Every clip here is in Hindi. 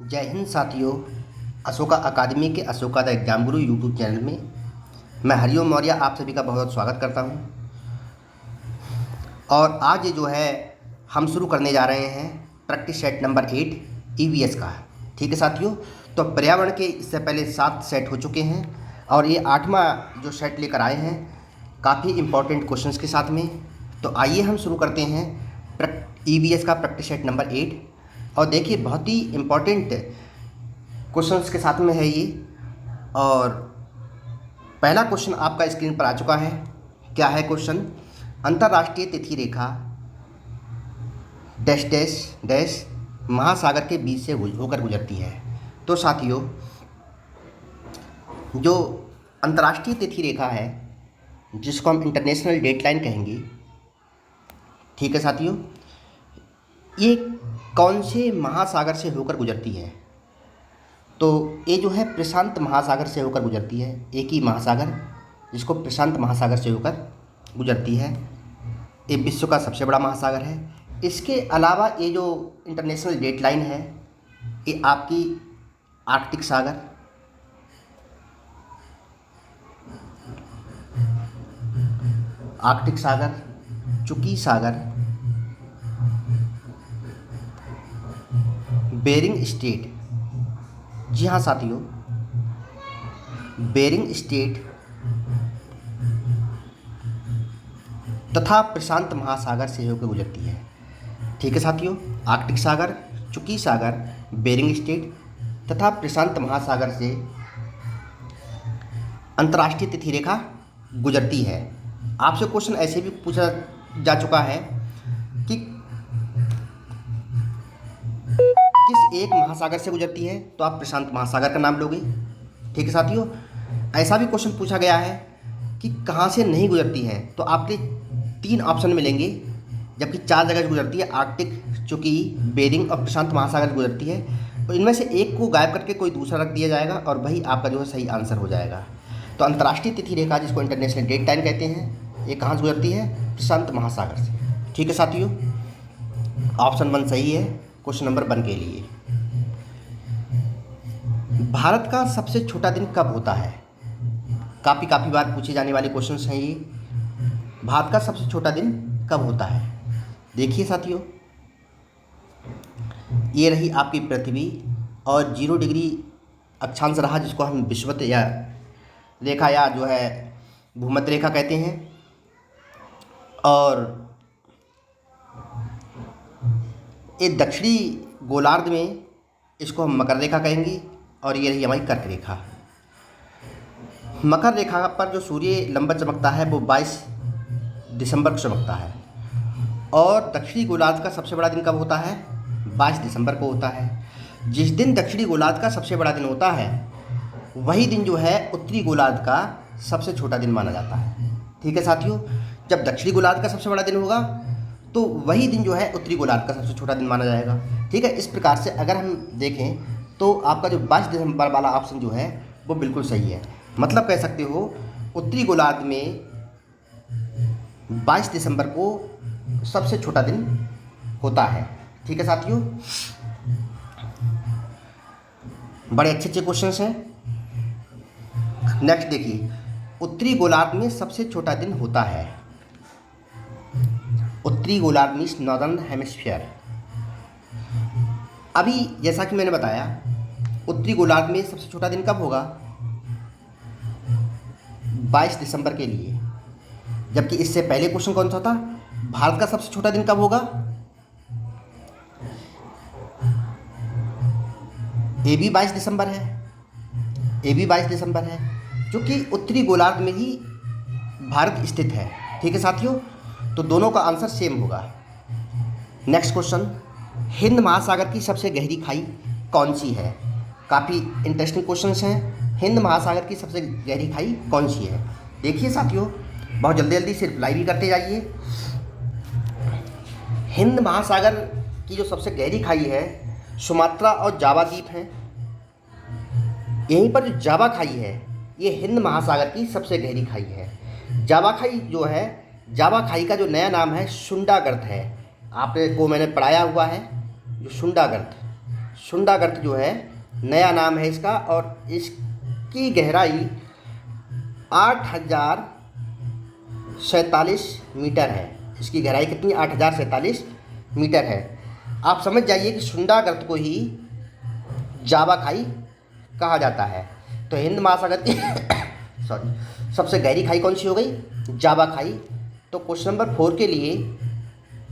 जय हिंद साथियों। अशोका अकादमी के Ashoka the exam Guru YouTube channel में मैं हरिओम मौर्य आप सभी का बहुत बहुत स्वागत करता हूं। और आज जो है हम शुरू करने जा रहे हैं प्रैक्टिस सेट नंबर 8 ईवीएस का। ठीक है साथियों, तो पर्यावरण के इससे पहले 7 सेट हो चुके हैं और ये 8वां जो सेट लेकर आए हैं काफ़ी इम्पोर्टेंट क्वेश्चंस के साथ में। तो आइए हम शुरू करते हैं ईवीएस का प्रैक्टिस सेट नंबर 8। और देखिए बहुत ही इम्पोर्टेंट क्वेश्चंस के साथ में है ये। और पहला क्वेश्चन आपका स्क्रीन पर आ चुका है। क्या है क्वेश्चन? अंतर्राष्ट्रीय तिथि रेखा डैश डैश डैश महासागर के बीच से होकर गुजरती है। तो साथियों, जो अंतर्राष्ट्रीय तिथि रेखा है जिसको हम इंटरनेशनल डेटलाइन कहेंगे, ठीक है साथियों, ये कौन से महासागर से होकर गुजरती है? तो ये जो है प्रशांत महासागर से होकर गुजरती है। एक ही महासागर जिसको प्रशांत महासागर से होकर गुजरती है। ये विश्व का सबसे बड़ा महासागर है। इसके अलावा ये जो इंटरनेशनल डेटलाइन है ये आपकी आर्कटिक सागर, चुकी सागर, बेरिंग स्ट्रेट, जी हाँ साथियों, बेरिंग स्ट्रेट तथा प्रशांत महासागर से होकर गुजरती है। ठीक है साथियों, आर्कटिक सागर, चुकी सागर, बेरिंग स्ट्रेट तथा प्रशांत महासागर से अंतर्राष्ट्रीय तिथि रेखा गुजरती है। आपसे क्वेश्चन ऐसे भी पूछा जा चुका है कि किस एक महासागर से गुजरती है, तो आप प्रशांत महासागर का नाम लोगे। ठीक है साथियों, ऐसा भी क्वेश्चन पूछा गया है कि कहाँ से नहीं गुजरती है, तो आपके 3 ऑप्शन मिलेंगे, जबकि 4 जगह गुजरती है। आर्कटिक, चुकी, बेरिंग और प्रशांत महासागर गुजरती है। तो इनमें से एक को गायब करके कोई दूसरा रख दिया जाएगा और वही आपका जो है सही आंसर हो जाएगा। तो अंतर्राष्ट्रीय तिथि रेखा जिसको इंटरनेशनल डेट टाइम कहते हैं, ये कहाँ से गुजरती है? प्रशांत महासागर से। ठीक है साथियों, ऑप्शन 1 सही है क्वेश्चन नंबर 1 के लिए। भारत का सबसे छोटा दिन कब होता है? काफ़ी बार पूछे जाने वाले क्वेश्चंस हैं ये। भारत का सबसे छोटा दिन कब होता है? देखिए साथियों, ये रही आपकी पृथ्वी और 0 डिग्री अक्षांश रहा जिसको हम विषुवत या रेखा या जो है भूमध्य रेखा कहते हैं। और ये दक्षिणी गोलार्ध में इसको हम मकर रेखा कहेंगे। और ये रही हमारी कर्क रेखा। मकर रेखा पर जो सूर्य लंबा चमकता है वो 22 दिसंबर को चमकता है। और दक्षिणी गोलार्ध का सबसे बड़ा दिन कब होता है? 22 दिसंबर को होता है। जिस दिन दक्षिणी गोलार्ध का सबसे बड़ा दिन होता है वही दिन जो है उत्तरी गोलार्ध का सबसे छोटा दिन माना जाता है। ठीक है साथियों, जब दक्षिणी गोलार्ध का सबसे बड़ा दिन होगा तो वही दिन जो है उत्तरी गोलार्ध का सबसे छोटा दिन माना जाएगा। ठीक है, इस प्रकार से अगर हम देखें तो आपका जो 22 दिसंबर वाला ऑप्शन जो है वो बिल्कुल सही है। मतलब कह सकते हो उत्तरी गोलार्ध में 22 दिसंबर को सबसे छोटा दिन होता है। ठीक है साथियों, बड़े अच्छे क्वेश्चंस हैं। नेक्स्ट देखिए, उत्तरी गोलार्ध में सबसे छोटा दिन होता है। उत्तरी गोलार्ध मीन्स नॉर्दर्न हेमिस्फीयर। अभी जैसा कि मैंने बताया उत्तरी गोलार्ध में सबसे छोटा दिन कब होगा? 22 दिसंबर के लिए। जबकि इससे पहले क्वेश्चन कौन सा था? भारत का सबसे छोटा दिन कब होगा? ये भी 22 दिसंबर है, ये भी 22 दिसंबर है, जो कि उत्तरी गोलार्ध में ही भारत स्थित है। ठीक है साथियों, तो दोनों का आंसर सेम होगा। नेक्स्ट क्वेश्चन, हिंद महासागर की सबसे गहरी खाई कौन सी है? काफ़ी इंटरेस्टिंग क्वेश्चंस हैं। हिंद महासागर की सबसे गहरी खाई कौन सी है? देखिए साथियों, बहुत जल्दी से रिप्लाई भी करते जाइए। हिंद महासागर की जो सबसे गहरी खाई है सुमात्रा और जावा द्वीप हैं। यहीं पर जो जावा खाई है ये हिंद महासागर की सबसे गहरी खाई है। जावा खाई जो है, जावा खाई का जो नया नाम है सुंडागर्त है। आपने को मैंने पढ़ाया हुआ है जो शुंडागर्त जो है नया नाम है इसका, और इसकी गहराई 8047 मीटर है। इसकी गहराई कितनी? 8047 मीटर है। आप समझ जाइए कि शुंडागर्त को ही जावा खाई कहा जाता है। तो हिंद महासागर की सॉरी सबसे गहरी खाई कौन सी हो गई? जावा खाई। तो क्वेश्चन नंबर 4 के लिए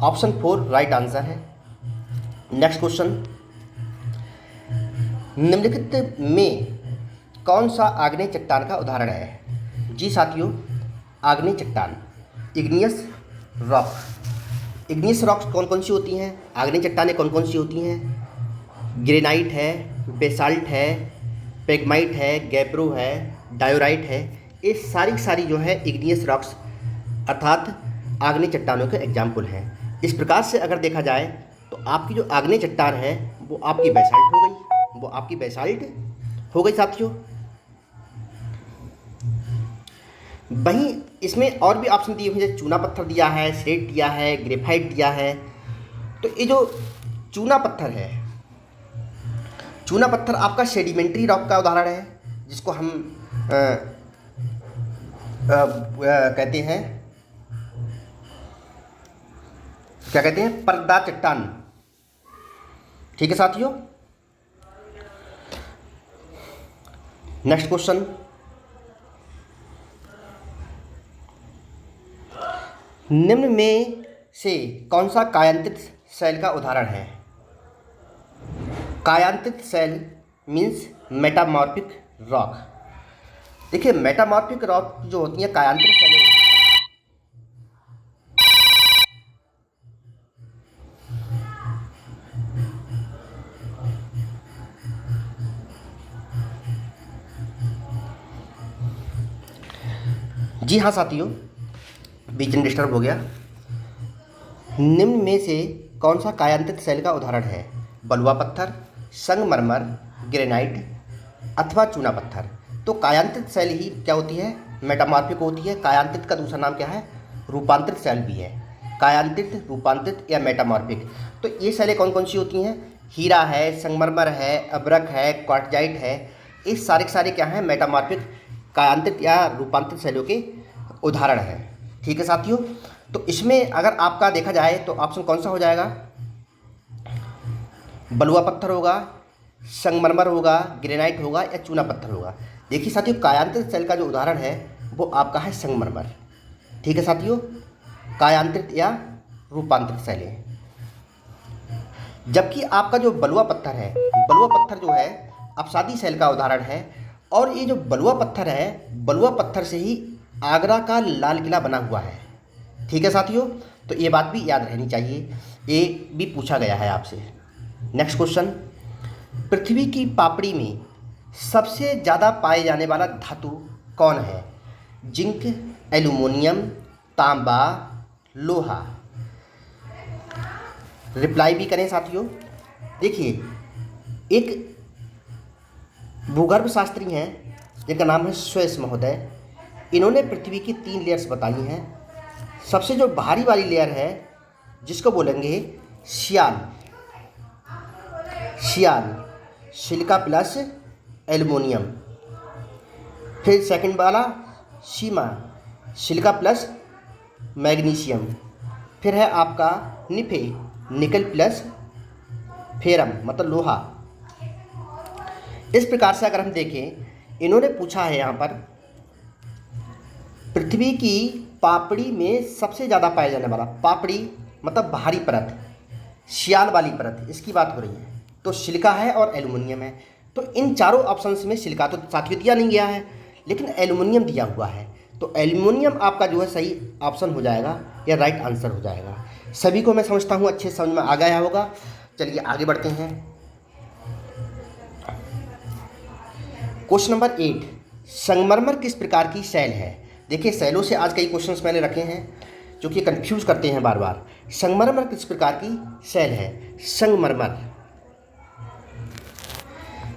ऑप्शन 4 राइट आंसर है। नेक्स्ट क्वेश्चन, निम्नलिखित में कौन सा आग्नेय चट्टान का उदाहरण है? जी साथियों, आग्नेय चट्टान, इग्नियस रॉक। इग्नियस रॉक्स कौन कौन सी होती हैं? आग्नेय चट्टानें कौन कौन सी होती हैं? ग्रेनाइट है, बेसाल्ट है, पेगमाइट है, गैब्रो है, डायोराइट है। ये सारी जो है इग्नियस रॉक्स अर्थात आग्नेय चट्टानों के एग्जाम्पल हैं। इस प्रकार से अगर देखा जाए तो आपकी जो आग्नेय चट्टान है वो आपकी बेसाल्ट हो गई, वो आपकी बेसाल्ट हो गई साथियों। वहीं इसमें और भी ऑप्शन दिए हुए हैं, चूना पत्थर दिया है, स्लेट दिया है, ग्रेफाइट दिया है। तो ये जो चूना पत्थर है, चूना पत्थर आपका सेडिमेंट्री रॉक का उदाहरण है, जिसको हम कहते हैं, क्या कहते हैं? पर्दा चट्टान। ठीक है साथियों। नेक्स्ट क्वेश्चन, निम्न में से कौन सा कायांतित सेल का उदाहरण है? कायांतित सेल मीन्स मेटामॉर्फिक रॉक। देखिए, मेटामॉर्फिक रॉक जो होती हैं कायांतित सेलें होती हैं, जी हाँ साथियों, बीच में डिस्टर्ब हो गया। निम्न में से कौन सा कायांतित सेल का उदाहरण है? बलुआ पत्थर, संगमरमर, ग्रेनाइट अथवा चूना पत्थर। तो कायांतित सेल ही क्या होती है? मेटामॉर्फिक होती है। कायांतित का दूसरा नाम क्या है? रूपांतरित सेल भी है। कायांतित, रूपांतरित या मेटामॉर्फिक। तो ये सेलें कौन कौन सी होती हैं? हीरा है, संगमरमर है, अब्रक है, क्वार्टजाइट है। ये सारे क्या हैं? मेटामॉर्फिक, कायांतित या रूपांतरित सेलों के उदाहरण है। ठीक है साथियों। तो इसमें अगर आपका देखा जाए तो ऑप्शन कौन सा हो जाएगा? बलुआ पत्थर होगा, संगमरमर होगा, ग्रेनाइट होगा या चूना पत्थर होगा। देखिए साथियों, कायांतित सेल का जो उदाहरण है वो आपका है संगमरमर। ठीक है साथियों, कायांतित या रूपांतरित सेलें। जबकि आपका जो बलुआ पत्थर है, बलुआ पत्थर जो है अपसादी सेल का उदाहरण है। और ये जो बलुआ पत्थर है, बलुआ पत्थर से ही आगरा का लाल किला बना हुआ है। ठीक है साथियों, तो ये बात भी याद रहनी चाहिए, ये भी पूछा गया है आपसे। नेक्स्ट क्वेश्चन, पृथ्वी की पापड़ी में सबसे ज़्यादा पाए जाने वाला धातु कौन है? जिंक, एल्यूमिनियम, तांबा, लोहा। रिप्लाई भी करें साथियों। देखिए, एक भूगर्भ शास्त्री हैं जिनका नाम है स्वेस महोदय। इन्होंने पृथ्वी की 3 लेयर्स बताई हैं। सबसे जो बाहरी वाली लेयर है जिसको बोलेंगे शियाल, सिलिका प्लस एल्युमिनियम। फिर सेकंड वाला सीमा, सिलिका प्लस मैग्नीशियम। फिर है आपका निफे, निकल प्लस फेरम मतलब लोहा। इस प्रकार से अगर हम देखें, इन्होंने पूछा है यहाँ पर पृथ्वी की पापड़ी में सबसे ज़्यादा पाया जाने वाला, पापड़ी मतलब बाहरी परत, शियाल वाली परत, इसकी बात हो रही है। तो सिलिका है और एल्युमिनियम है। तो इन चारों ऑप्शंस में सिलिका तो साथियों दिया नहीं गया है, लेकिन एल्युमिनियम दिया हुआ है। तो एल्युमिनियम आपका जो है सही ऑप्शन हो जाएगा या राइट आंसर हो जाएगा। सभी को मैं समझता हूँ अच्छे समझ में आ गया होगा। चलिए आगे बढ़ते हैं। क्वेश्चन नंबर 8, संगमरमर किस प्रकार की सेल है? देखिए, सेलों से आज कई क्वेश्चंस मैंने रखे हैं जो कि कंफ्यूज करते हैं बार बार। संगमरमर किस प्रकार की सेल है? संगमरमर,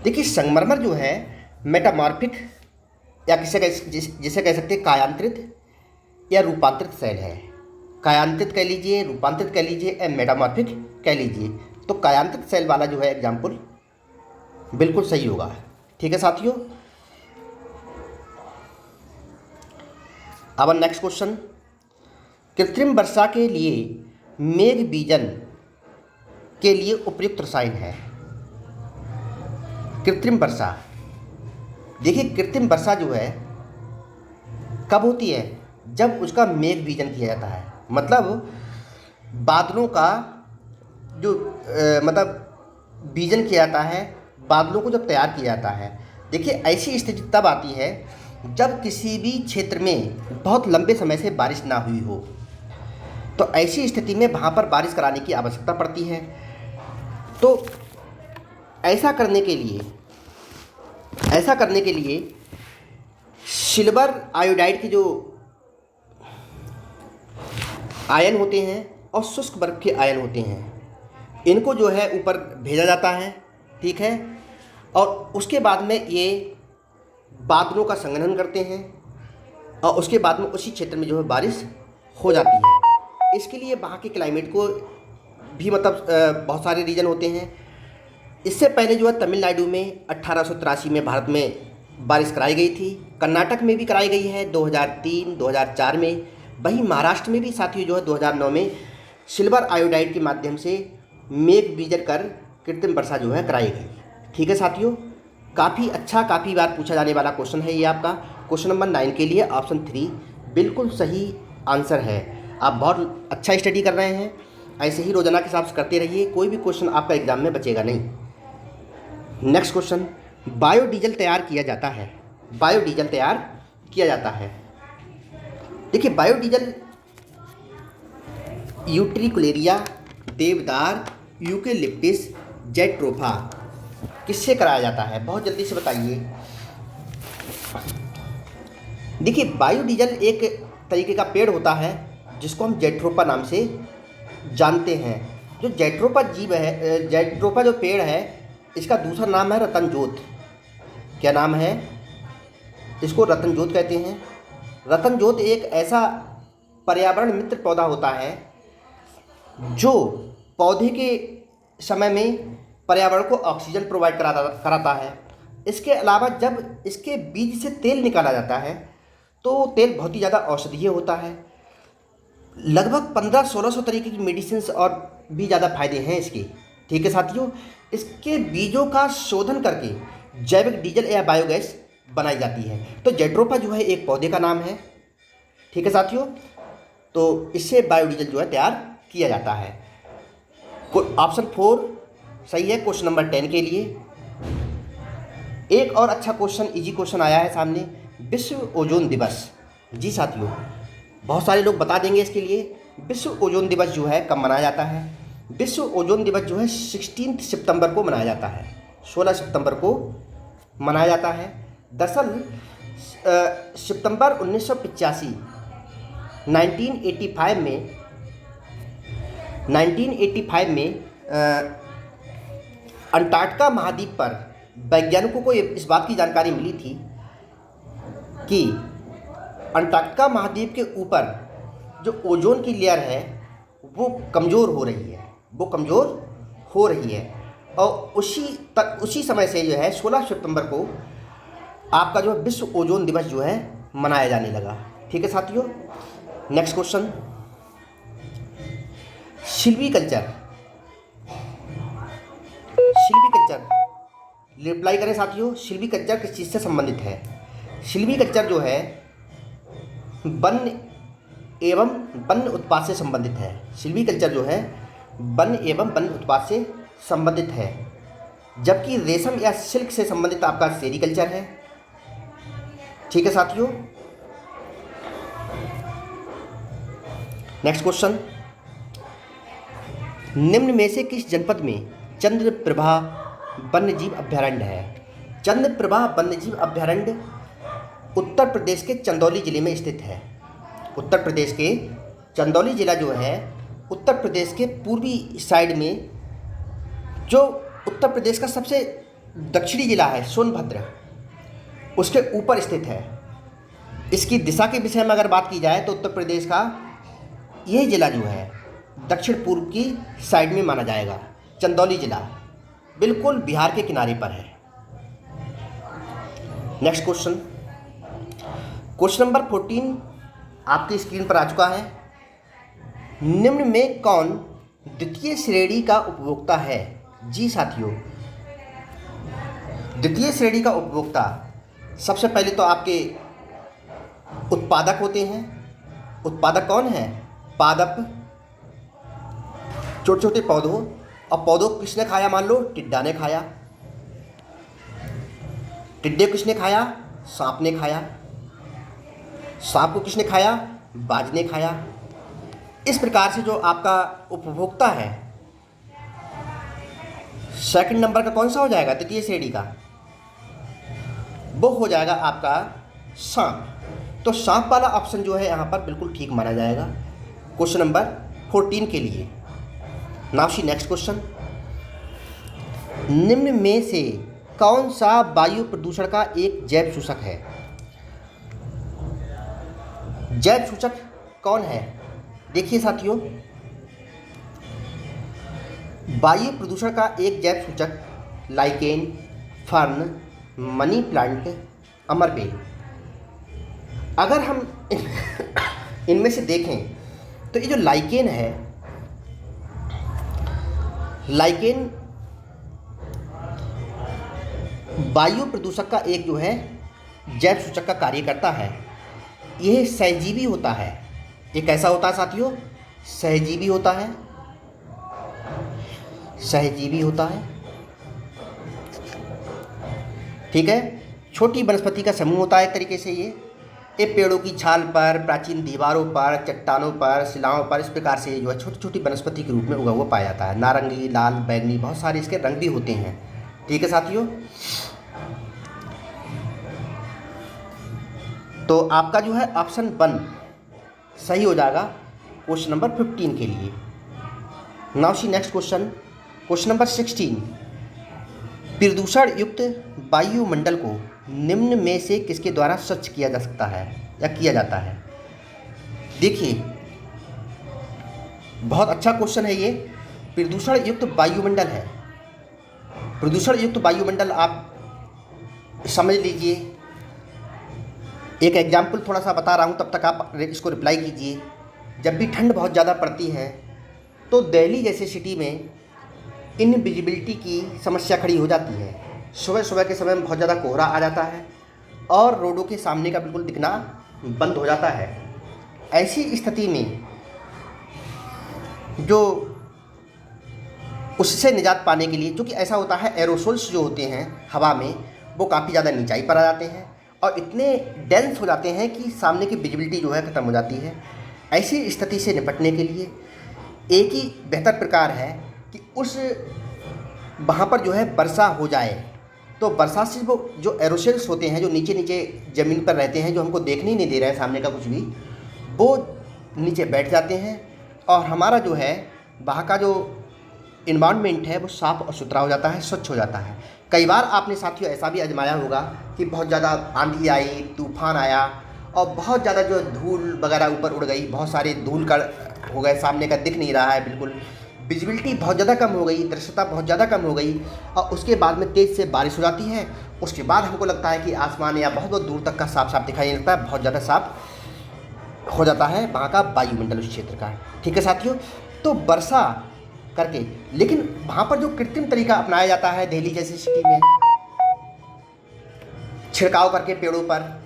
देखिए संगमरमर जो है मेटामॉर्फिक या जिसे कह सकते हैं कायांतरित या रूपांतरित सेल है। कायांतरित कह लीजिए, रूपांतरित कह लीजिए या मेटामॉर्फिक कह लीजिए। तो कायांतरित सेल वाला जो है एग्जाम्पल बिल्कुल सही होगा। ठीक है साथियों, अब नेक्स्ट क्वेश्चन, कृत्रिम वर्षा के लिए मेघ बीजन के लिए उपयुक्त रसायन है। कृत्रिम वर्षा, देखिए कृत्रिम वर्षा जो है कब होती है, जब उसका मेघ बीजन किया जाता है, मतलब बादलों का जो मतलब बीजन किया जाता है, बादलों को जब तैयार किया जाता है। देखिए ऐसी स्थिति तब आती है जब किसी भी क्षेत्र में बहुत लंबे समय से बारिश ना हुई हो, तो ऐसी स्थिति में वहाँ पर बारिश कराने की आवश्यकता पड़ती है। तो ऐसा करने के लिए सिल्वर आयोडाइड के जो आयन होते हैं और शुष्क बर्फ के आयन होते हैं, इनको जो है ऊपर भेजा जाता है। ठीक है, और उसके बाद में ये बादलों का संघनन करते हैं और उसके बाद में उसी क्षेत्र में जो है बारिश हो जाती है। इसके लिए वहाँ के क्लाइमेट को भी मतलब बहुत सारे रीजन होते हैं। इससे पहले जो है तमिलनाडु में 1883 में भारत में बारिश कराई गई थी, कर्नाटक में भी कराई गई है 2003 2004 में, वहीं महाराष्ट्र में भी साथियों जो है 2009 में सिल्वर आयोडाइड के माध्यम से मेघ बीजन कर कृत्रिम वर्षा जो है कराई गई। ठीक है साथियों, काफ़ी अच्छा, काफ़ी बार पूछा जाने वाला क्वेश्चन है ये आपका। क्वेश्चन नंबर 9 के लिए ऑप्शन 3 बिल्कुल सही आंसर है। आप बहुत अच्छा स्टडी कर रहे हैं, ऐसे ही रोजाना के हिसाब से करते रहिए, कोई भी क्वेश्चन आपका एग्जाम में बचेगा नहीं। नेक्स्ट क्वेश्चन, बायोडीजल तैयार किया जाता है। बायोडीजल तैयार किया जाता है, देखिए बायोडीजल यूट्रिकुलेरिया, देवदार, यूकेलिप्टिस, जेट्रोफा किससे कराया जाता है, बहुत जल्दी से बताइए। देखिए बायोडीजल एक तरीके का पेड़ होता है जिसको हम जेट्रोफा नाम से जानते हैं। जो जेट्रोफा जीव है, जेट्रोफा जो पेड़ है, इसका दूसरा नाम है रतनजोत। क्या नाम है, इसको रतनजोत कहते हैं। रतनजोत एक ऐसा पर्यावरण मित्र पौधा होता है जो पौधे के समय में पर्यावरण को ऑक्सीजन प्रोवाइड कराता है। इसके अलावा जब इसके बीज से तेल निकाला जाता है तो तेल बहुत ही ज़्यादा औषधीय होता है। लगभग 1500-1600 तरीके की मेडिसिन और भी ज़्यादा फायदे हैं इसके। ठीक है साथियों, इसके बीजों का शोधन करके जैविक डीजल या बायोगैस बनाई जाती है। तो जेट्रोफा जो है एक पौधे का नाम है। ठीक है साथियों, तो इससे बायोडीजल जो है तैयार किया जाता है। ऑप्शन 4 सही है क्वेश्चन नंबर 10 के लिए। एक और अच्छा क्वेश्चन, इजी क्वेश्चन आया है सामने, विश्व ओजोन दिवस। जी साथियों, बहुत सारे लोग बता देंगे इसके लिए। विश्व ओजोन दिवस जो है कब मनाया जाता है? विश्व ओजोन दिवस जो है 16 सितंबर को मनाया जाता है, 16 सितंबर को मनाया जाता है। दरअसल सितंबर 1985 1985 में अंटार्कटिका महाद्वीप पर वैज्ञानिकों को इस बात की जानकारी मिली थी कि अंटार्कटिका महाद्वीप के ऊपर जो ओजोन की लेयर है वो कमज़ोर हो रही है और उसी समय से जो है 16 सितंबर को आपका जो विश्व ओजोन दिवस जो है मनाया जाने लगा। ठीक है साथियों, नेक्स्ट क्वेश्चन, सिल्वीकल्चर रिप्लाई करें साथियों। सिल्वीकल्चर किस चीज़ से संबंधित है? सिल्वीकल्चर जो है वन्य एवं वन्य उत्पाद से संबंधित है। सिल्वीकल्चर जो है वन्य एवं वन्य उत्पाद से संबंधित है, जबकि रेशम या सिल्क से संबंधित आपका सेरीकल्चर है। ठीक है साथियों, नेक्स्ट क्वेश्चन, निम्न में से किस जनपद में चंद्रप्रभा वन्यजीव अभयारण्य है? चंद्रप्रभा वन्यजीव अभयारण्य उत्तर प्रदेश के चंदौली जिले में स्थित है। उत्तर प्रदेश के चंदौली जिला जो है उत्तर प्रदेश के पूर्वी साइड में, जो उत्तर प्रदेश का सबसे दक्षिणी जिला है सोनभद्र, उसके ऊपर स्थित है। इसकी दिशा के विषय में अगर बात की जाए तो उत्तर प्रदेश का यह जिला जो है दक्षिण पूर्व की साइड में माना जाएगा। चंदौली जिला बिल्कुल बिहार के किनारे पर है। नेक्स्ट क्वेश्चन, क्वेश्चन नंबर 14 आपकी स्क्रीन पर आ चुका है। निम्न में कौन द्वितीय श्रेणी का उपभोक्ता है? जी साथियों, द्वितीय श्रेणी का उपभोक्ता सबसे पहले तो आपके उत्पादक होते हैं। उत्पादक कौन है? पादप, छोटे छोटे पौधों, और पौधों को किसने खाया? मान लो टिड्डा ने खाया। टिड्डे को किसने खाया? सांप ने खाया। सांप को किसने खाया? बाज ने खाया। इस प्रकार से जो आपका उपभोक्ता है सेकंड नंबर का कौन सा हो जाएगा द्वितीय श्रेणी का? वो हो जाएगा आपका सांप। तो सांप वाला ऑप्शन जो है यहाँ पर बिल्कुल ठीक माना जाएगा क्वेश्चन नंबर 14 के लिए। नाउ सी नेक्स्ट क्वेश्चन, निम्न में से कौन सा वायु प्रदूषण का एक जैव सूचक है? जैव सूचक कौन है? देखिए साथियों, वायु प्रदूषण का एक जैव सूचक लाइकेन, फर्न, मनी प्लांट, अमरबेल। अगर हम इनमें से देखें तो ये जो लाइकेन है, लाइकेन वायु प्रदूषक का एक जो है जैव सूचक का कार्य करता है। यह सहजीवी होता है। ये कैसा होता है साथियों? सहजीवी होता है। सहजीवी होता है, ठीक है। छोटी वनस्पति का समूह होता है एक तरीके से। ये पेड़ों की छाल पर, प्राचीन दीवारों पर, चट्टानों पर, शिलाओं पर, इस प्रकार से जो है छोटी छोटी वनस्पति के रूप में उगा हुआ पाया जाता है। नारंगी, लाल, बैंगनी, बहुत सारे इसके रंग भी होते हैं, ठीक है साथियों। तो आपका जो है ऑप्शन 1 सही हो जाएगा क्वेश्चन नंबर 15 के लिए। Now see next question, question number 16, प्रदूषण युक्त वायुमंडल को निम्न में से किसके द्वारा स्वच्छ किया जा सकता है या किया जाता है? देखिए, बहुत अच्छा क्वेश्चन है ये। प्रदूषण युक्त वायुमंडल है। प्रदूषण युक्त वायुमंडल आप समझ लीजिए। एक एग्जाम्पल थोड़ा सा बता रहा हूँ, तब तक आप इसको रिप्लाई कीजिए। जब भी ठंड बहुत ज़्यादा पड़ती है तो दिल्ली जैसे सिटी में इनविजिबिलिटी की समस्या खड़ी हो जाती है। सुबह सुबह के समय में बहुत ज़्यादा कोहरा आ जाता है और रोडों के सामने का बिल्कुल दिखना बंद हो जाता है। ऐसी स्थिति में जो उससे निजात पाने के लिए, जो कि ऐसा होता है एरोसोल्स जो होते हैं हवा में, वो काफ़ी ज़्यादा नीचाई पर आ जाते हैं और इतने डेंस हो जाते हैं कि सामने की विजिबिलिटी जो है ख़त्म हो जाती है। ऐसी स्थिति से निपटने के लिए एक ही बेहतर प्रकार है कि उस वहाँ पर जो है वर्षा हो जाए। तो वर्षा से वो जो एरोसोल्स होते हैं, जो नीचे नीचे ज़मीन पर रहते हैं, जो हमको देखने ही नहीं दे रहे हैं सामने का कुछ भी, वो नीचे बैठ जाते हैं और हमारा जो है वहाँ का जो इन्वायरमेंट है वो साफ़ और सुथरा हो जाता है, स्वच्छ हो जाता है। कई बार आपने साथियों ऐसा भी आजमाया होगा कि बहुत ज़्यादा आंधी आई, तूफान आया और बहुत ज़्यादा जो धूल वगैरह ऊपर उड़ गई, बहुत सारे धूल का हो गए, सामने का दिख नहीं रहा है, बिल्कुल विजिबिलिटी बहुत ज़्यादा कम हो गई, दृश्यता बहुत ज़्यादा कम हो गई और उसके बाद में तेज़ से बारिश हो जाती है। उसके बाद हमको लगता है कि आसमान या बहुत बहुत दूर तक का साफ साफ दिखाई नहीं देता है, बहुत ज़्यादा साफ हो जाता है वहाँ का वायुमंडल उस क्षेत्र का, ठीक है साथियों। तो वर्षा करके, लेकिन वहाँ पर जो कृत्रिम तरीका अपनाया जाता है दिल्ली जैसी सिटी में, छिड़काव करके पेड़ों पर,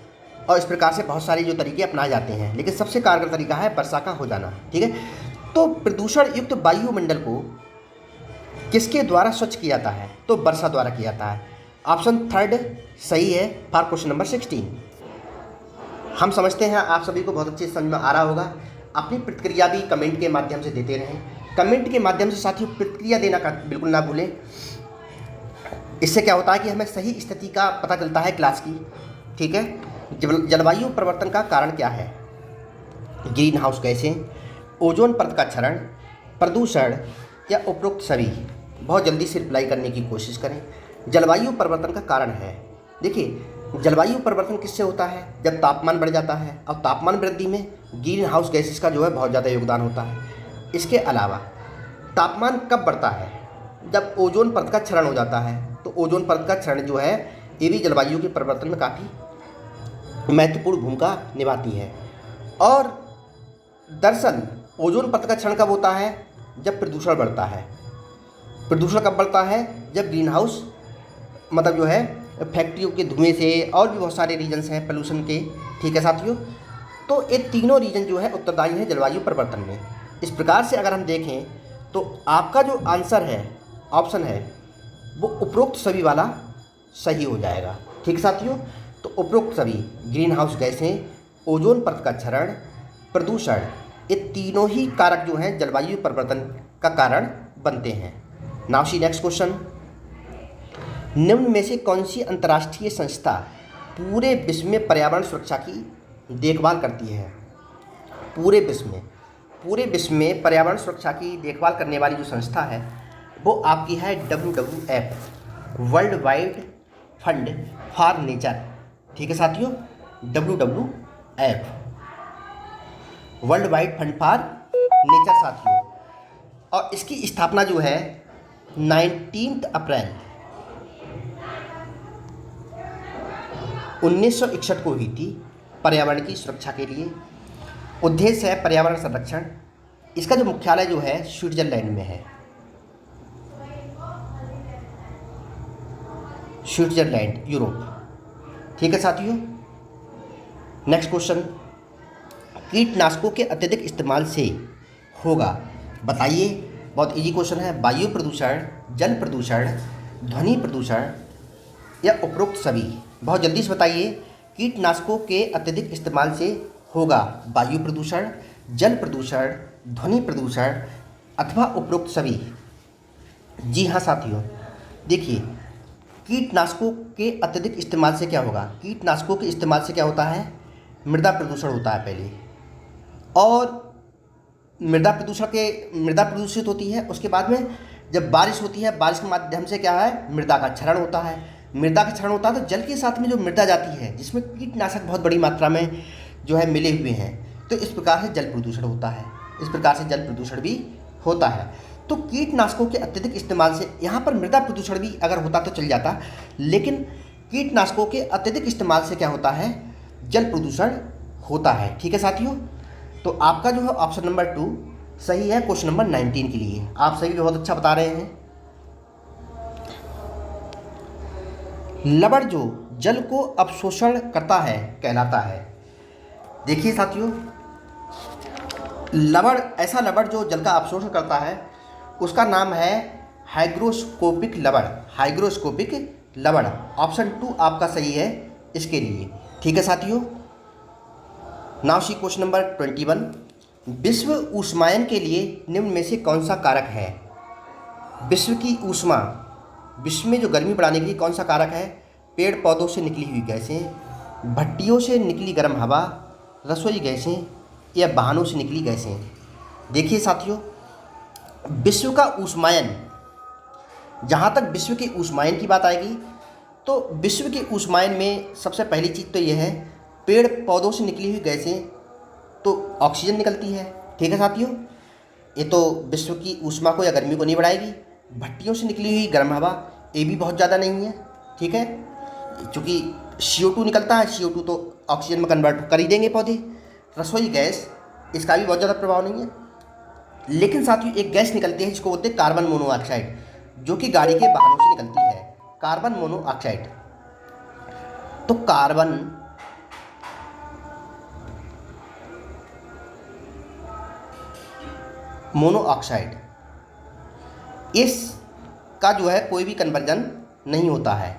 और इस प्रकार से बहुत सारे जो तरीके अपनाए जाते हैं, लेकिन सबसे कारगर तरीका है वर्षा का हो जाना, ठीक है। तो प्रदूषण युक्त वायुमंडल को किसके द्वारा स्वच्छ किया जाता है? तो वर्षा द्वारा किया जाता है। ऑप्शन 3 सही है फॉर क्वेश्चन नंबर 16। हम समझते हैं आप सभी को बहुत अच्छे से समझ में आ रहा होगा। अपनी प्रतिक्रिया भी कमेंट के माध्यम से देते रहें। कमेंट के माध्यम से साथियों प्रतिक्रिया देना का बिल्कुल ना भूलें। इससे क्या होता है कि हमें सही स्थिति का पता चलता है क्लास की, ठीक है। जलवायु परिवर्तन का कारण क्या है? ग्रीन हाउस गैसें, ओजोन परत का क्षरण, प्रदूषण या उपरोक्त सभी। बहुत जल्दी से रिप्लाई करने की कोशिश करें। जलवायु परिवर्तन का कारण है, देखिए जलवायु परिवर्तन किससे होता है? जब तापमान बढ़ जाता है और तापमान वृद्धि में ग्रीन हाउस गैसेस का जो है बहुत ज़्यादा योगदान होता है। इसके अलावा तापमान कब बढ़ता है? जब ओजोन परत का क्षरण हो जाता है। तो ओजोन परत का क्षरण जो है ये भी जलवायु के परिवर्तन में काफ़ी महत्वपूर्ण भूमिका निभाती है। और दरअसल ओजोन परत का क्षरण कब होता है? जब प्रदूषण बढ़ता है। प्रदूषण कब बढ़ता है? जब ग्रीन हाउस मतलब जो है फैक्ट्रियों के धुएं से और भी बहुत सारे रीजन्स हैं पोल्यूशन के, ठीक है साथियों। तो ये तीनों रीजन जो है उत्तरदायी हैं जलवायु परिवर्तन में। इस प्रकार से अगर हम देखें तो आपका जो आंसर है, ऑप्शन है, वो उपरोक्त सभी वाला सही हो जाएगा, ठीक है साथियों। तो उपरोक्त सभी ग्रीन हाउस गैसें, ओजोन परत का क्षरण, प्रदूषण, ये तीनों ही कारक जो हैं जलवायु परिवर्तन का कारण बनते हैं। नाउ सी नेक्स्ट क्वेश्चन, निम्न में से कौन सी अंतर्राष्ट्रीय संस्था पूरे विश्व में पर्यावरण सुरक्षा की देखभाल करती है? पूरे विश्व में पर्यावरण सुरक्षा की देखभाल करने वाली जो संस्था है वो आपकी है WWF, world wide fund for nature, ठीक है साथियों। WWF, world wide fund for nature साथियों। और इसकी स्थापना जो है 19 अप्रैल 1961 को हुई थी पर्यावरण की सुरक्षा के लिए। उद्देश्य है पर्यावरण संरक्षण। इसका जो मुख्यालय जो है स्विट्जरलैंड में है, स्विट्जरलैंड, यूरोप, ठीक है साथियों। नेक्स्ट क्वेश्चन, कीटनाशकों के अत्यधिक इस्तेमाल से होगा, बताइए। बहुत इजी क्वेश्चन है। वायु प्रदूषण, जल प्रदूषण, ध्वनि प्रदूषण या उपरोक्त सभी? बहुत जल्दी से बताइए। कीटनाशकों के अत्यधिक इस्तेमाल से होगा वायु प्रदूषण, जल प्रदूषण, ध्वनि प्रदूषण अथवा उपरोक्त सभी? जी हाँ साथियों, देखिए कीटनाशकों के अत्यधिक इस्तेमाल से क्या होगा? कीटनाशकों के इस्तेमाल से क्या होता है? मृदा प्रदूषण होता है पहले, और मृदा प्रदूषित होती है। उसके बाद में जब बारिश होती है, बारिश के माध्यम से क्या है? मृदा का क्षरण होता है। मृदा का क्षरण होता है तो जल के साथ में जो मृदा जाती है जिसमें कीटनाशक बहुत बड़ी मात्रा में जो है मिले हुए हैं, तो इस प्रकार से जल प्रदूषण होता है। इस प्रकार से जल प्रदूषण भी होता है। तो कीटनाशकों के अत्यधिक इस्तेमाल से, यहाँ पर मृदा प्रदूषण भी अगर होता तो चल जाता, लेकिन कीटनाशकों के अत्यधिक इस्तेमाल से क्या होता है? जल प्रदूषण होता है, ठीक है साथियों। तो आपका जो है ऑप्शन नंबर 2 सही है क्वेश्चन नंबर 19 के लिए। आप सभी बहुत अच्छा बता रहे हैं। लवण जो जल को अवशोषण करता है कहलाता है। देखिए साथियों, लवण, ऐसा लवण जो जल का अवशोषण करता है उसका नाम है हाइग्रोस्कोपिक लवण। हाइग्रोस्कोपिक लवण, ऑप्शन 2 आपका सही है इसके लिए, ठीक है साथियों। नाउ सी क्वेश्चन नंबर 21, विश्व ऊष्मायन के लिए निम्न में से कौन सा कारक है? विश्व की ऊष्मा, विश्व में जो गर्मी बढ़ाने के लिए कौन सा कारक है? पेड़ पौधों से निकली हुई गैसें, भट्टियों से निकली गर्म हवा, रसोई गैसें या वाहनों से निकली गैसें? देखिए साथियों, विश्व का ऊष्मायन, जहाँ तक विश्व के ऊष्मायन की बात आएगी तो विश्व के ऊष्मायन में सबसे पहली चीज़ तो यह है, पेड़ पौधों से निकली हुई गैसें तो ऑक्सीजन निकलती है, ठीक है साथियों। ये तो विश्व की ऊष्मा को या गर्मी को नहीं बढ़ाएगी। भट्टियों से निकली हुई गर्म हवा, ये भी बहुत ज़्यादा नहीं है, ठीक है, क्योंकि CO2 निकलता है, CO2 तो ऑक्सीजन में कन्वर्ट कर ही देंगे पौधे। रसोई गैस, इसका भी बहुत ज़्यादा प्रभाव नहीं है। लेकिन साथियों एक गैस निकलती है जिसको बोलते हैं कार्बन मोनोऑक्साइड, जो कि गाड़ी के वाहनों से निकलती है, कार्बन मोनोऑक्साइड। तो कार्बन मोनोऑक्साइड, इसका जो है कोई भी कन्वर्जन नहीं होता है।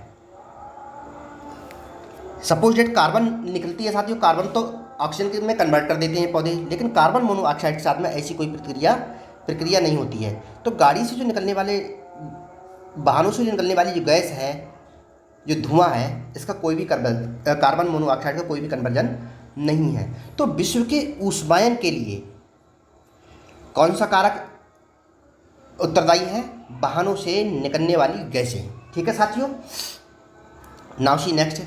सपोज डेट कार्बन निकलती है साथियों, कार्बन तो ऑक्सीजन में कन्वर्ट कर देते हैं पौधे, लेकिन कार्बन मोनोऑक्साइड के साथ में ऐसी कोई प्रक्रिया नहीं होती है। तो गाड़ी से जो निकलने वाले, वाहनों से जो निकलने वाली जो गैस है, जो धुआं है, इसका कोई भी कार्बन मोनोऑक्साइड का कोई भी कन्वर्जन नहीं है। तो विश्व के ऊष्मायन के लिए कौन सा कारक उत्तरदायी है? वाहनों से निकलने वाली गैसें, ठीक है साथियों। नाउ सी नेक्स्ट,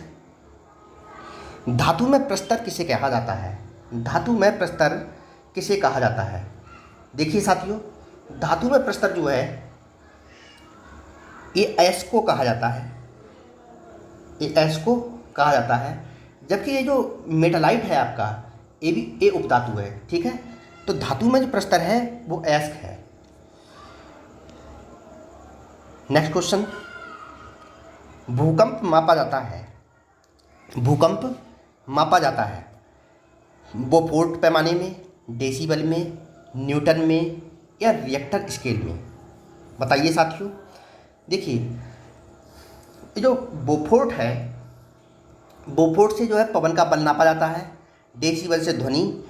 धातु में प्रस्तर किसे कहा जाता है? धातु में प्रस्तर किसे कहा जाता है? देखिए साथियों, धातु में प्रस्तर जो है ये अयस्क को कहा जाता है। ए एस को कहा जाता है। जबकि ये जो मेटालाइट है आपका, ए भी ए उपधातु है, ठीक है। तो धातु में जो प्रस्तर है वो अयस्क है। नेक्स्ट क्वेश्चन, भूकंप मापा जाता है, भूकंप मापा जाता है वो फोर्ट पैमाने में, डेसिबल में, न्यूटन में या रिएक्टर स्केल में? बताइए साथियों। देखिए, ये जो बोफोर्ट है, बोफोर्ट से जो है पवन का बल नापा जाता है, डेसिबल से ध्वनि,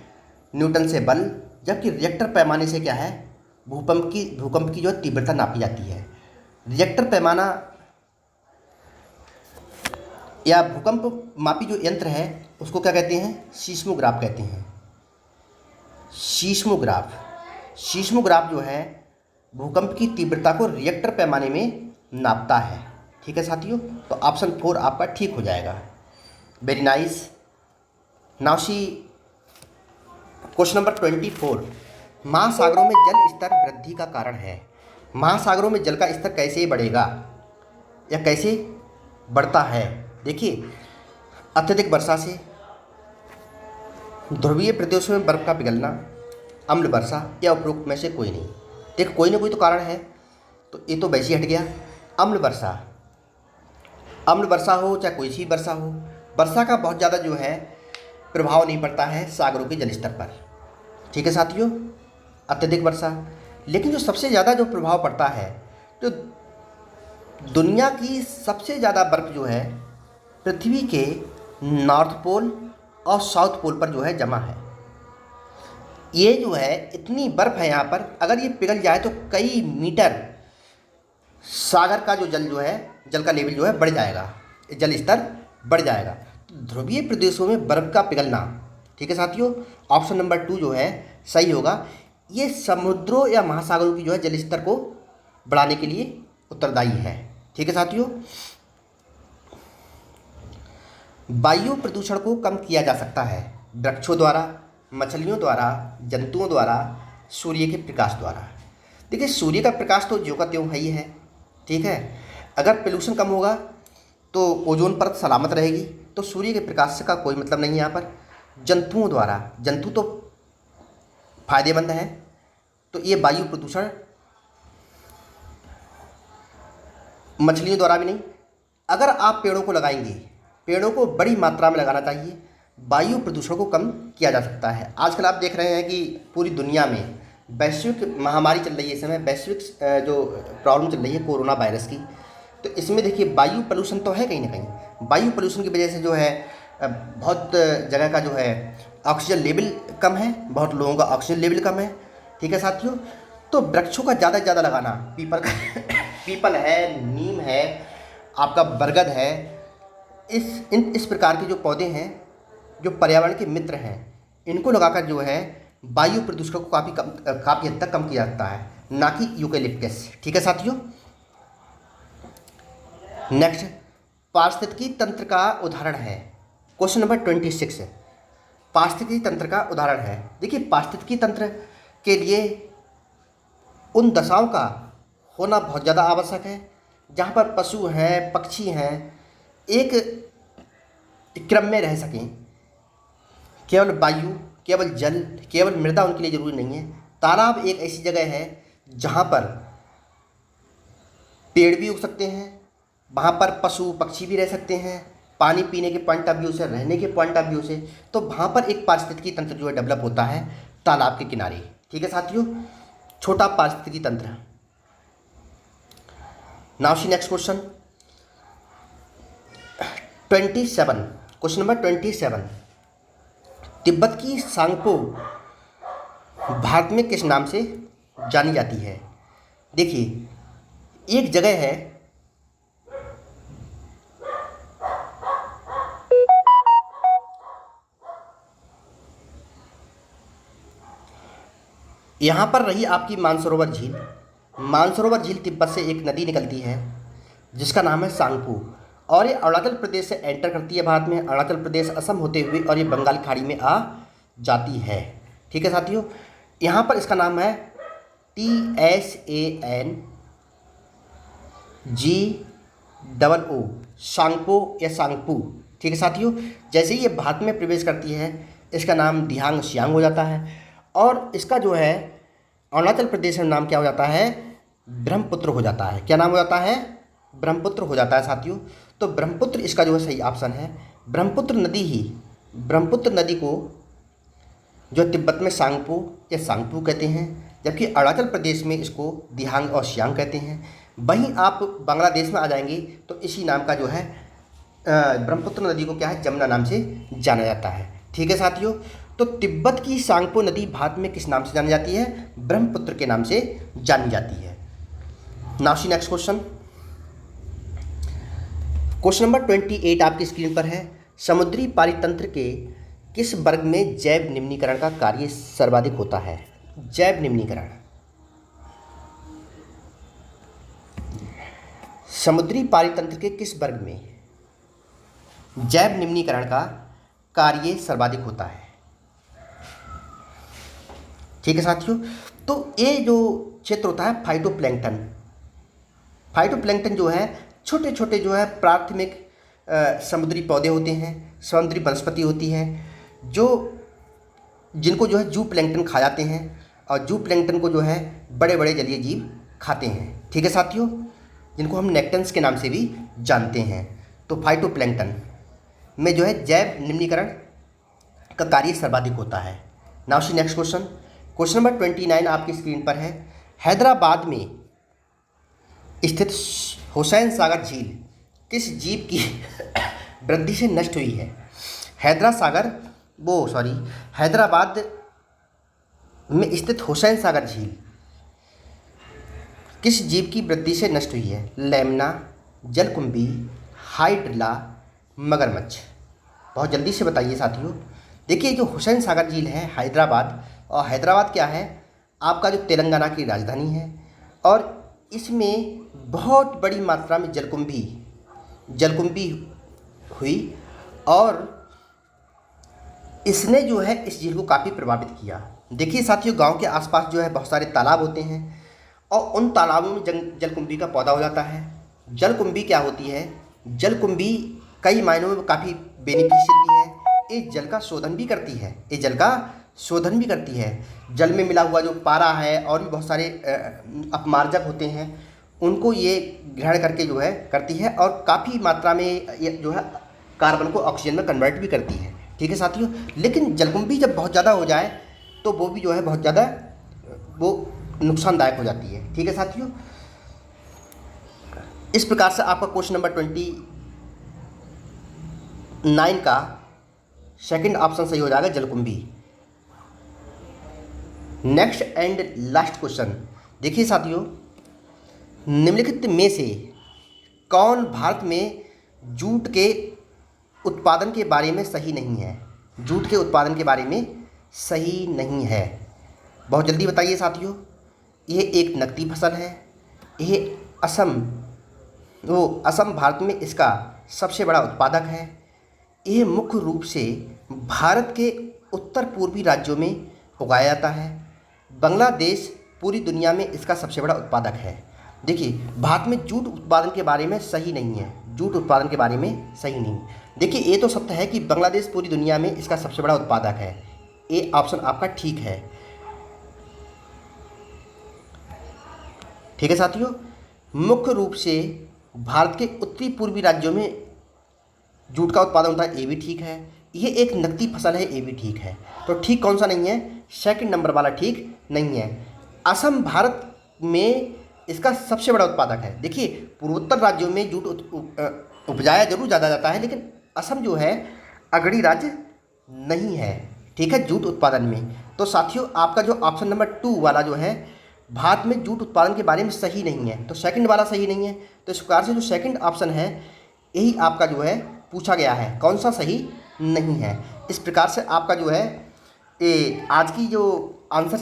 न्यूटन से बल। जबकि रिएक्टर पैमाने से क्या है, भूकंप की जो है तीव्रता नापी जाती है। रिएक्टर पैमाना या भूकंप मापी जो यंत्र है उसको क्या कहते हैं, सीस्मोग्राफ कहते हैं। सीस्मोग्राफ जो है भूकंप की तीव्रता को रिएक्टर पैमाने में नापता है। ठीक है साथियों, तो ऑप्शन 4 आपका ठीक हो जाएगा। Very nice. Now see question number 24, महासागरों में जल स्तर वृद्धि का कारण है। महासागरों में जल का स्तर कैसे बढ़ेगा या कैसे बढ़ता है? देखिए, अत्यधिक वर्षा से, ध्रुवीय प्रदेशों में बर्फ का पिघलना, अम्ल वर्षा या उपरोक्त में से कोई नहीं। देखो, कोई ना कोई तो कारण है, तो ये तो वैसे ही हट गया। अम्ल वर्षा हो चाहे कोई सी वर्षा हो, वर्षा का बहुत ज़्यादा जो है प्रभाव नहीं पड़ता है सागरों के जल स्तर पर। ठीक है साथियों, अत्यधिक वर्षा। लेकिन जो सबसे ज़्यादा जो प्रभाव पड़ता है, तो दुनिया की सबसे ज़्यादा बर्फ़ जो है पृथ्वी के नॉर्थ पोल और साउथ पोल पर जो है जमा है। ये जो है इतनी बर्फ़ है यहाँ पर, अगर ये पिघल जाए तो कई मीटर सागर का जो है जल का लेवल जो है बढ़ जाएगा, जल स्तर बढ़ जाएगा। ध्रुवीय प्रदेशों में बर्फ़ का पिघलना, ठीक है साथियों, ऑप्शन नंबर 2 जो है सही होगा। ये समुद्रों या महासागरों की जो है जल स्तर को बढ़ाने के लिए उत्तरदायी है। ठीक है साथियों, वायु प्रदूषण को कम किया जा सकता है वृक्षों द्वारा, मछलियों द्वारा, जंतुओं द्वारा, सूर्य के प्रकाश द्वारा। देखिए, सूर्य का प्रकाश तो ज्यों का त्यों है ही है, ठीक है। अगर पोल्यूशन कम होगा तो ओजोन परत सलामत रहेगी, तो सूर्य के प्रकाश का कोई मतलब नहीं है यहाँ पर। जंतुओं द्वारा, जंतु तो फायदेमंद हैं, तो ये वायु प्रदूषण मछलियों द्वारा भी नहीं। अगर आप पेड़ों को लगाएंगे, पेड़ों को बड़ी मात्रा में लगाना चाहिए, वायु प्रदूषण को कम किया जा सकता है। आजकल आप देख रहे हैं कि पूरी दुनिया में वैश्विक महामारी चल रही है, इस समय वैश्विक जो प्रॉब्लम चल रही है कोरोना वायरस की। तो इसमें देखिए, वायु पोल्यूशन तो है कहीं ना कहीं। वायु पोल्यूशन की वजह से जो है बहुत जगह का जो है ऑक्सीजन लेवल कम है, बहुत लोगों का ऑक्सीजन लेवल कम है। ठीक है साथियों, तो वृक्षों का ज़्यादा से ज़्यादा लगाना, पीपल है, नीम है, आपका बरगद है, इस प्रकार के जो पौधे हैं जो पर्यावरण के मित्र हैं, इनको लगाकर जो है वायु प्रदूषण को काफ़ी हद तक कम किया जाता है, ना कि यूकेलिप्टस। ठीक है साथियों। नेक्स्ट, पारिस्थितिकी तंत्र का उदाहरण है। क्वेश्चन नंबर 26, पारिस्थितिकी तंत्र का उदाहरण है। देखिए, पारिस्थितिकी तंत्र के लिए उन दशाओं का होना बहुत ज़्यादा आवश्यक है जहाँ पर पशु हैं, पक्षी हैं, एक क्रम में रह सकें। केवल वायु, केवल जल, केवल मृदा उनके लिए ज़रूरी नहीं है। तालाब एक ऐसी जगह है जहाँ पर पेड़ भी उग सकते हैं, वहाँ पर पशु पक्षी भी रह सकते हैं, पानी पीने के पॉइंट ऑफ व्यू से, रहने के पॉइंट ऑफ व्यू से। तो वहाँ पर एक पारिस्थितिकी तंत्र जो है डेवलप होता है तालाब के किनारे। ठीक है साथियों, छोटा पारिस्थितिकी तंत्र। Now see next question 27, question number 27, Tibet की सांगपो भारत में किस नाम से जानी जाती है? देखिए, एक जगह है यहाँ पर रही आपकी मानसरोवर झील। मानसरोवर झील तिब्बत से एक नदी निकलती है जिसका नाम है सांगपो, और ये अरुणाचल प्रदेश से एंटर करती है भारत में, अरुणाचल प्रदेश, असम होते हुए, और ये बंगाल की खाड़ी में आ जाती है। ठीक है साथियों, यहाँ पर इसका नाम है TSANGPO डबल ओ, सांगपो या सांगपू। ठीक है साथियों, जैसे ही ये भारत में प्रवेश करती है इसका नाम दिहांग सियांग हो जाता है, और इसका जो है अरुणाचल प्रदेश में नाम क्या हो जाता है, ब्रह्मपुत्र हो जाता है। क्या नाम हो जाता है, ब्रह्मपुत्र हो जाता है साथियों। तो ब्रह्मपुत्र इसका जो है सही ऑप्शन है। ब्रह्मपुत्र नदी को जो तिब्बत में सांगपो या सांगपू कहते हैं, जबकि अरुणाचल प्रदेश में इसको दिहांग और सियांग कहते हैं। वहीं आप बांग्लादेश में आ जाएंगे तो इसी नाम का जो है ब्रह्मपुत्र नदी को क्या है, जमुना नाम से जाना जाता है। ठीक है साथियों, तो तिब्बत की सांगपो नदी भारत में किस नाम से जानी जाती है, ब्रह्मपुत्र के नाम से जानी जाती है। Now see next question. Question number 28 आपकी स्क्रीन पर है। समुद्री पारितंत्र के किस वर्ग में जैव निम्नीकरण का कार्य सर्वाधिक होता है। जैव निम्नीकरण, समुद्री पारितंत्र के किस वर्ग में जैव निम्नीकरण का कार्य सर्वाधिक होता है। ठीक है साथियों, तो ये जो क्षेत्र होता है फाइटोप्लैंक्टन। फाइटोप्लैंक्टन जो है छोटे छोटे जो है प्राथमिक समुद्री पौधे होते हैं, समुद्री वनस्पति होती है, जो जिनको जो है जू प्लैंक्टन खा जाते हैं, और जू प्लैंक्टन को जो है बड़े बड़े जलीय जीव खाते हैं। ठीक है साथियों, जिनको हम नेक्टन्स के नाम से भी जानते हैं। तो फाइटोप्लैंक्टन में जो है जैव निम्नीकरण का कार्य सर्वाधिक होता है। Now see next question. Question number 29 आपकी स्क्रीन पर है। हैदराबाद में स्थित हुसैन सागर झील किस जीव की वृद्धि से नष्ट हुई है। हैदराबाद में स्थित हुसैन सागर झील किस जीव की वृद्धि से नष्ट हुई है। लेमना, जलकुंभी, हाइड्रिला, मगरमच्छ। बहुत जल्दी से बताइए साथियों। देखिए, जो हुसैन सागर झील है हैदराबाद, और हैदराबाद क्या है, आपका जो तेलंगाना की राजधानी है, और इसमें बहुत बड़ी मात्रा में जलकुंभी हुई, और इसने जो है इस झील को काफ़ी प्रभावित किया। देखिए साथियों, गांव के आसपास जो है बहुत सारे तालाब होते हैं, और उन तालाबों में जलकुंभी का पौधा हो जाता है। जलकुंभी क्या होती है, जलकुंभी कई मायनों में काफ़ी बेनिफिशियल भी है। ये जल का शोधन भी करती है। जल में मिला हुआ जो पारा है और भी बहुत सारे अपमार्जक होते हैं, उनको ये ग्रहण करके जो है करती है, और काफ़ी मात्रा में ये जो है कार्बन को ऑक्सीजन में कन्वर्ट भी करती है। ठीक है साथियों, लेकिन जलकुंभी जब बहुत ज़्यादा हो जाए तो वो भी जो है बहुत ज़्यादा वो नुकसानदायक हो जाती है। ठीक है साथियों, इस प्रकार से आपका क्वेश्चन नंबर 29 का सेकंड ऑप्शन सही हो जाएगा, जलकुंभी। Next and last question. देखिए साथियों, निम्नलिखित में से कौन भारत में जूट के उत्पादन के बारे में सही नहीं है। जूट के उत्पादन के बारे में सही नहीं है, बहुत जल्दी बताइए साथियों। यह एक नकदी फसल है। यह असम भारत में इसका सबसे बड़ा उत्पादक है। यह मुख्य रूप से भारत के उत्तर पूर्वी राज्यों में उगाया जाता है। बांग्लादेश पूरी दुनिया में इसका सबसे बड़ा उत्पादक है। देखिए, भारत में जूट उत्पादन के बारे में सही नहीं है। देखिए, ये तो सत्य है कि बांग्लादेश पूरी दुनिया में इसका सबसे बड़ा उत्पादक है। ये ऑप्शन आपका ठीक है। ठीक है साथियों, मुख्य रूप से भारत के उत्तरी पूर्वी राज्यों में जूट का उत्पादन होता है, ये भी ठीक है। ये एक नकदी फसल है, ये भी ठीक है। तो ठीक कौन सा नहीं है, सेकंड नंबर वाला ठीक नहीं है। असम भारत में इसका सबसे बड़ा उत्पादक है। देखिए, पूर्वोत्तर राज्यों में जूट उपजाया जरूर ज़्यादा जाता है, लेकिन असम जो है अग्रणी राज्य नहीं है। ठीक है, जूट उत्पादन में। तो साथियों, आपका जो ऑप्शन नंबर 2 वाला जो है भारत में जूट उत्पादन के बारे में सही नहीं है, तो सेकंड वाला सही नहीं है। तो इस प्रकार से जो सेकंड ऑप्शन है यही आपका जो है पूछा गया है, कौन सा सही नहीं है। इस प्रकार से आपका जो है ये आज की जो आंसर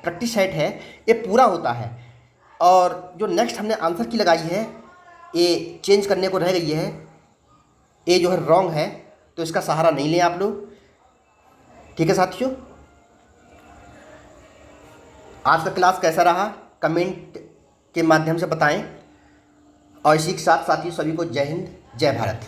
प्रैक्टिस सेट है ये पूरा होता है, और जो नेक्स्ट हमने आंसर की लगाई है ये चेंज करने को रह गई है, ये जो है रॉन्ग है, तो इसका सहारा नहीं लें आप लोग। ठीक है साथियों, आज का क्लास कैसा रहा कमेंट के माध्यम से बताएं, और इसी के साथ साथियों सभी को जय हिंद जय भारत।